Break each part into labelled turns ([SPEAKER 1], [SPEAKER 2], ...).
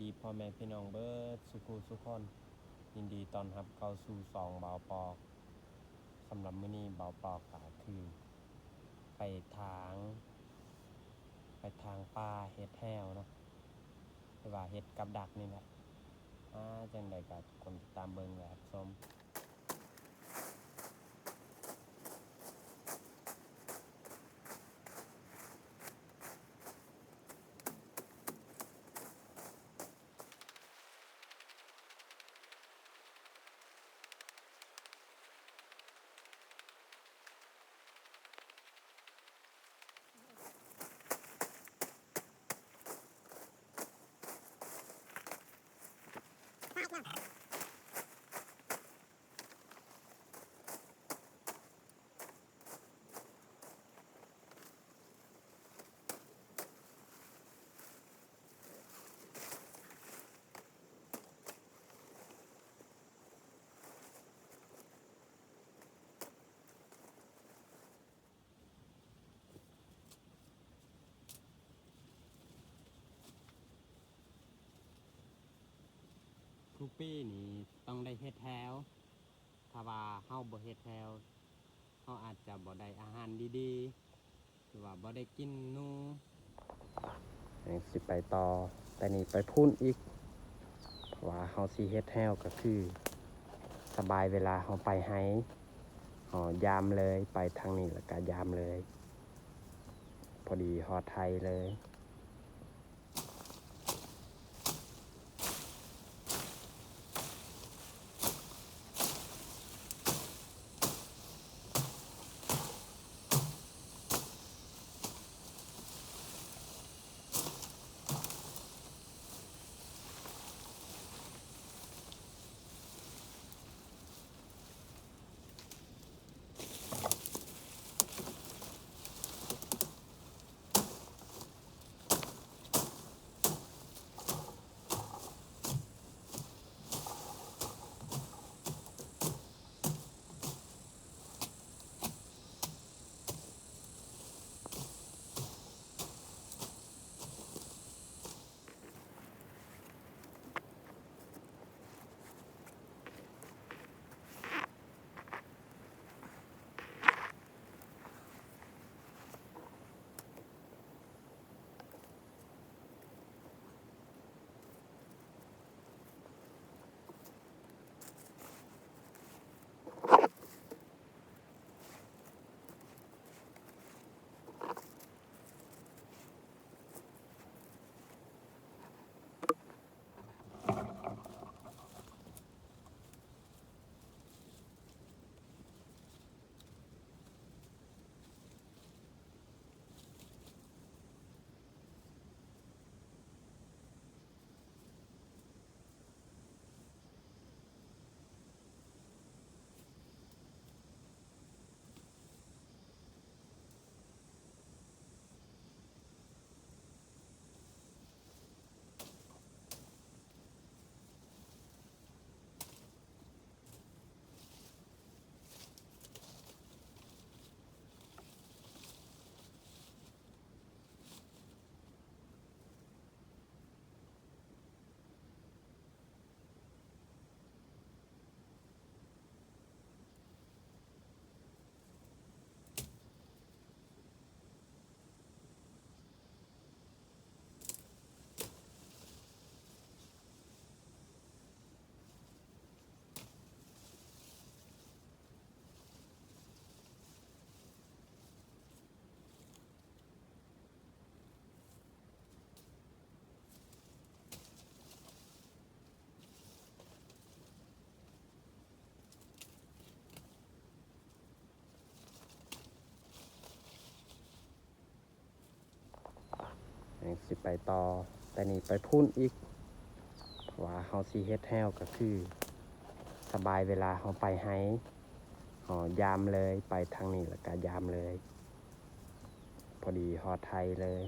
[SPEAKER 1] ดีพ่อแม่พี่น้องเบิดสุขุสุขคนยินดีต้อนรับเข้าสู่2บ่าวปอกสำหรับมื้อนี้บ่าวปอกก็คือไปทางป่าเฮ็ดแห้วเนาะหรือว่าเฮ็ดกับดักนี่แหละจังได๋ก็คนติดตามเบิ่งและรับชมทุกปีนี่ต้องได้เฮ็ดแถวถ้าว่าเฮาบ่เฮ็ดแถวเฮาอาจจะบ่ได้อาหารดีๆหรือว่าบ่ได้กินนูสิไปต่อแต่นี่ไปพุ่นอีกเพราะว่าเฮาสิเฮ็ดแถวก็คือสบายเวลาเฮาไปไห้ยามเลยไปทางนี้แล้วก็ยามเลยพอดีฮอดไทยเลยสิไปต่อแต่นี่ไปพุ่นอีกเพราะว่าเฮาสิเฮ็ดแถวก็คือสบายเวลาเฮาไปไห้ยามเลยไปทางนี้แล้วก็ยามเลยพอดีฮอดไทยเลย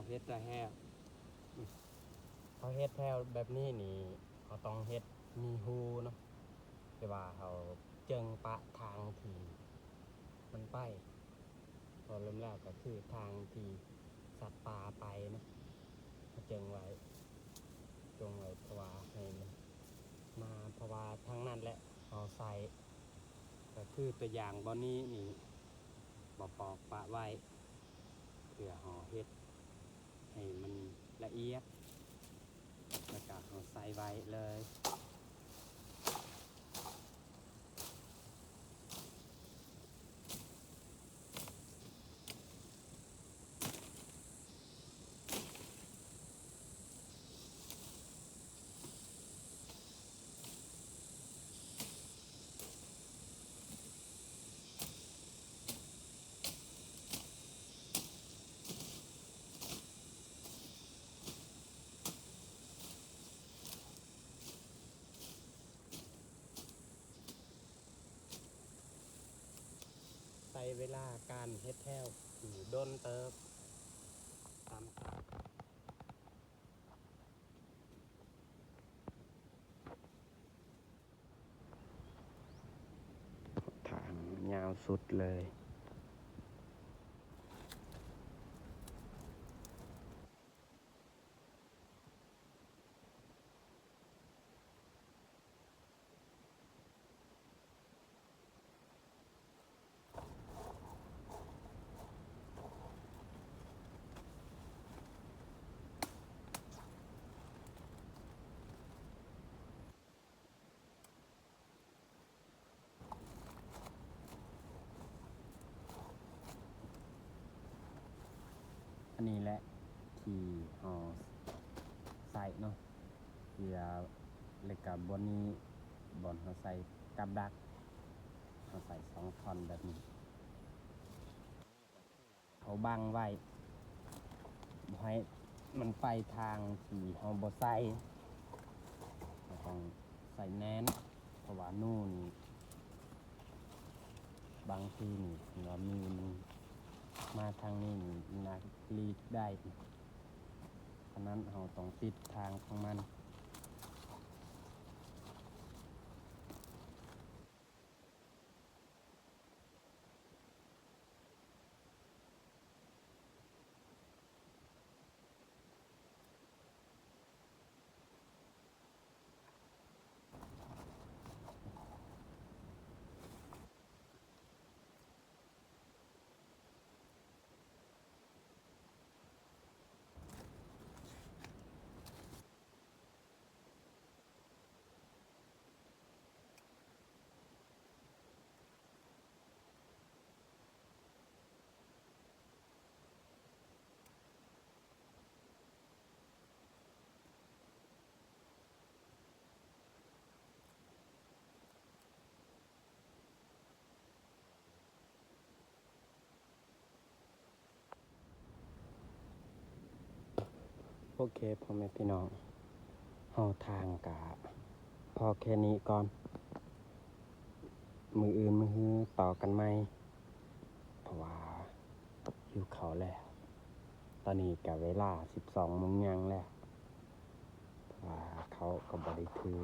[SPEAKER 1] เฮ็ดได้แห้วเขาเฮ็ดแถวแบบนี้นี่เขาต้องเฮ็ดมีฮูเนาะแต่ว่าเขาเจิงปะทางที่มันไปพอเริ่มแล้วก็คือทางที่สัตว์ป่าไปเนาะเขาเจิงไว้จงไว้เพราะว่าให้มันมาเพราะว่าทางนั้นแหละเขาใส่ก็คือตัวอย่างบอนนี้นี่บ่ปอกปะไว้เพื่อห่อเฮ็ดให้มันละเอียดแล้วก็เอาใส่ไว้เลยใส่เวลาการเฮ็ดแถวอยู่ด้นเติบตามตามทางยาวสุดเลย อันนี้แหละที่ห่อใส่เนาะเพื่อเล็กกับบนนี้บนเขาใส่กับดักเขาใส่2 ท่อนแบบนี้เขาบังไว้บ่ให้มันไปทางที่เขาบ่ใส่เราต้องใส่แน่นเพราะว่านู่นบางทีนี่เรามีมันมาทางนี้นี่นักลีดได้เพราะนั้นเราต้องติดทางของมันโอเคพ่อแม่พี่น้องเฮาทางกะพอแค่นี้ก่อน มืออื่นมือฮื้อต่อกันไหมเพราะว่าอยู่เขาแล้ว ตอนนี้กะเวลา12 โมงยังแล้วเพราะว่าเขาก็บ่ได้ถือ